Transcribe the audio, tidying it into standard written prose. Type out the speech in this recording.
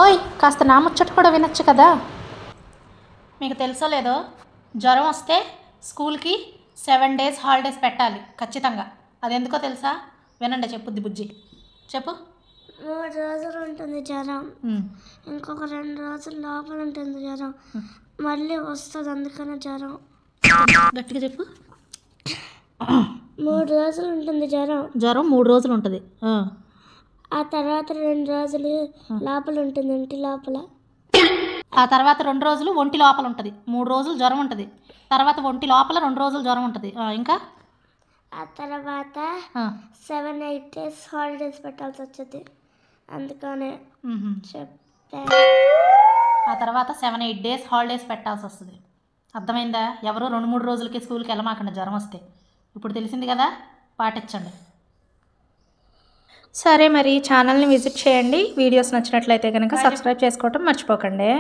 ఓయ్ కాస్త నా ముచ్చట కూడా వినొచ్చు కదా. మీకు తెలుసో లేదో, జ్వరం వస్తే స్కూల్కి 7 days హాలిడేస్ పెట్టాలి ఖచ్చితంగా. అదెందుకో తెలుసా? వినండి, చెప్పుద్ది బుజ్జి. చెప్పు. 3 రోజులు ఉంటుంది జ్వరం, ఇంకొక 2 రోజులు లోపల ఉంటుంది జ్వరం, మళ్ళీ వస్తుంది అందుకని జ్వరం. గట్టిగా చెప్పు. 3 రోజులు ఉంటుంది జ్వరం. 3 రోజులు ఉంటుంది. ఆ తర్వాత 2 రోజులు లోపల ఉంటుంది, ఇంటి లోపల. ఆ తర్వాత 2 రోజులు ఒంటి లోపల ఉంటుంది. 3 రోజులు జ్వరం ఉంటుంది. తర్వాత ఒంటి లోపల 2 రోజులు జ్వరం ఉంటుంది. ఇంకా ఆ తర్వాత 7-8 days హాలిడేస్ పెట్టాల్సి వచ్చింది, అందుకనే చెప్తా. ఆ తర్వాత 7-8 days హాలిడేస్ పెట్టాల్సి వస్తుంది. అర్థమైందా? ఎవరో 2-3 రోజులకి స్కూల్కి వెళ్ళమాకండి జ్వరం వస్తే. ఇప్పుడు తెలిసింది కదా, పాటించండి. సరే, మరి ఛానల్ని విజిట్ చేయండి. వీడియోస్ నచ్చినట్లయితే కనుక సబ్స్క్రైబ్ చేసుకోవటం మర్చిపోకండి.